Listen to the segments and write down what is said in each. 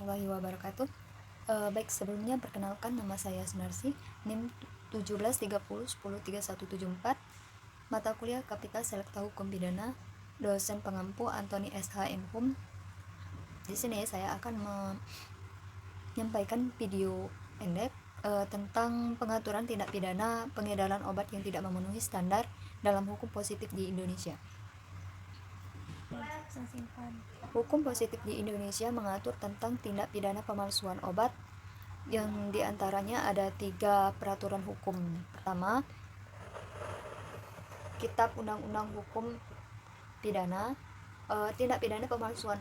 warahmatullahi wabarakatuh. Baik, sebelumnya perkenalkan, nama saya Sunarsi, NIM 1730103174, mata kuliah Kapital Selekta Hukum Pidana, dosen pengampu Antoni SH Hum. Di sini saya akan menyampaikan video pendek tentang pengaturan tindak pidana pengedaran obat yang tidak memenuhi standar dalam hukum positif di Indonesia. Hukum positif di Indonesia mengatur tentang tindak pidana pemalsuan obat, yang diantaranya ada 3 peraturan hukum. Pertama, Kitab Undang-Undang Hukum Pidana. Tindak pidana pemalsuan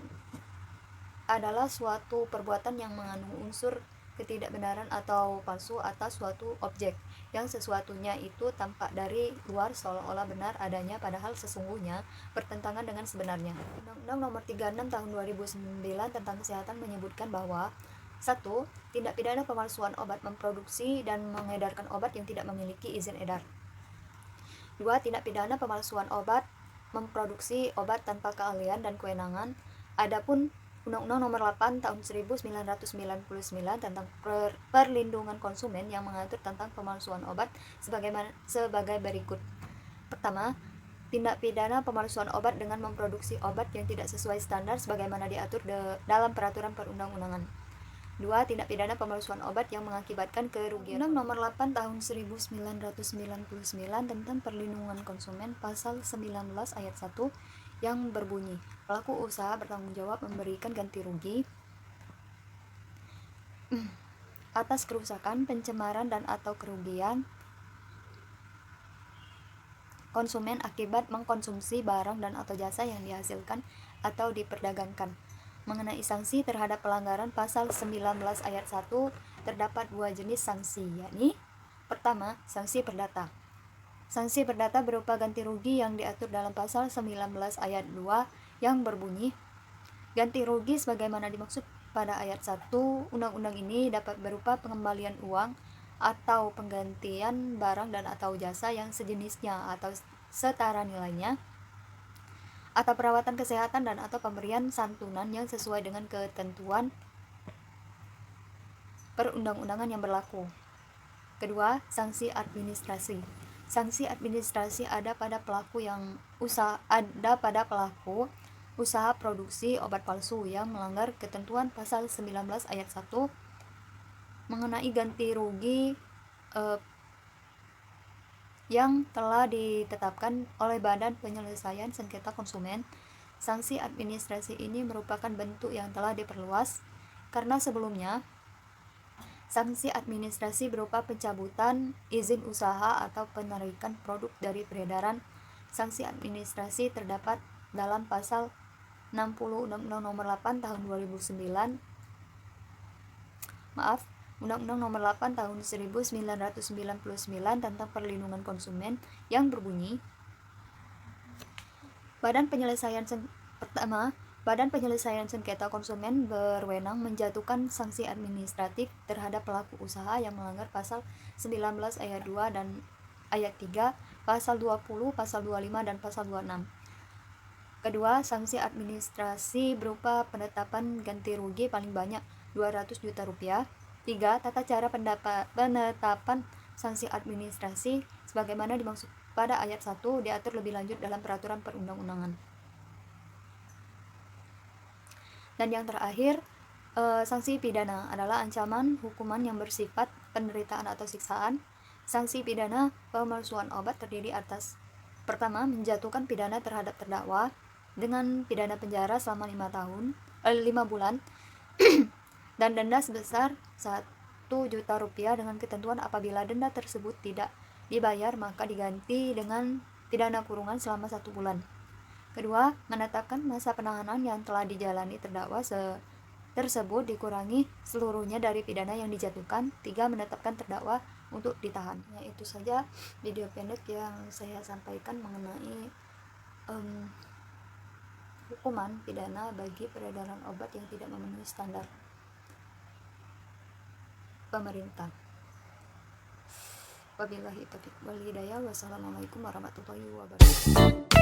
adalah suatu perbuatan yang mengandung unsur ketidakbenaran atau palsu atas suatu objek, yang sesuatunya itu tampak dari luar seolah-olah benar adanya padahal sesungguhnya bertentangan dengan sebenarnya. Undang-Undang Nomor 36 Tahun 2009 tentang Kesehatan menyebutkan bahwa 1. Tindak pidana pemalsuan obat memproduksi dan mengedarkan obat yang tidak memiliki izin edar. 2. Tindak pidana pemalsuan obat memproduksi obat tanpa keahlian dan kewenangan. Adapun Undang-Undang Nomor 8 Tahun 1999 tentang perlindungan konsumen yang mengatur tentang pemalsuan obat sebagai berikut. Pertama, tindak pidana pemalsuan obat dengan memproduksi obat yang tidak sesuai standar sebagaimana diatur dalam peraturan perundang-undangan. 2. Tindak pidana pemalsuan obat yang mengakibatkan kerugian. Undang Nomor 8 Tahun 1999 tentang perlindungan konsumen pasal 19 ayat 1 yang berbunyi, pelaku usaha bertanggung jawab memberikan ganti rugi atas kerusakan, pencemaran dan atau kerugian konsumen akibat mengkonsumsi barang dan atau jasa yang dihasilkan atau diperdagangkan. Mengenai sanksi terhadap pelanggaran pasal 19 ayat 1 terdapat 2 jenis sanksi, yakni pertama, sanksi perdata. Sanksi perdata berupa ganti rugi yang diatur dalam pasal 19 ayat 2 yang berbunyi, ganti rugi sebagaimana dimaksud pada ayat 1 undang-undang ini dapat berupa pengembalian uang atau penggantian barang dan atau jasa yang sejenisnya atau setara nilainya, atau perawatan kesehatan dan atau pemberian santunan yang sesuai dengan ketentuan perundang-undangan yang berlaku. Kedua, sanksi administrasi. Sanksi administrasi ada pada pelaku usaha produksi obat palsu yang melanggar ketentuan pasal 19 ayat 1 mengenai ganti rugi yang telah ditetapkan oleh Badan Penyelesaian Sengketa Konsumen. Sanksi administrasi ini merupakan bentuk yang telah diperluas karena sebelumnya sanksi administrasi berupa pencabutan izin usaha atau penarikan produk dari peredaran. Sanksi administrasi terdapat dalam pasal 60 Undang-Undang Nomor 8 Tahun 2009. Undang-Undang Nomor 8 Tahun 1999 tentang perlindungan konsumen yang berbunyi, Badan Penyelesaian Sengketa Konsumen berwenang menjatuhkan sanksi administratif terhadap pelaku usaha yang melanggar pasal 19 ayat 2 dan ayat 3, pasal 20, pasal 25 dan pasal 26. Kedua, sanksi administrasi berupa penetapan ganti rugi paling banyak 200 juta rupiah. 3. Tata cara penetapan sanksi administrasi sebagaimana dimaksud pada ayat 1 diatur lebih lanjut dalam peraturan perundang-undangan. Dan yang terakhir, sanksi pidana adalah ancaman hukuman yang bersifat penderitaan atau siksaan. Sanksi pidana pemalsuan obat terdiri atas, pertama, menjatuhkan pidana terhadap terdakwa dengan pidana penjara selama 5 bulan dan denda sebesar 1 juta rupiah dengan ketentuan apabila denda tersebut tidak dibayar maka diganti dengan pidana kurungan selama 1 bulan. Kedua, menetapkan masa penahanan yang telah dijalani terdakwa tersebut dikurangi seluruhnya dari pidana yang dijatuhkan. 3. Menetapkan terdakwa untuk ditahan. Ya, itu saja video pendek yang saya sampaikan mengenai hukuman pidana bagi peredaran obat yang tidak memenuhi standar pemerintah. Wabillahi taufiq wal hidayah. Wassalamualaikum warahmatullahi wabarakatuh.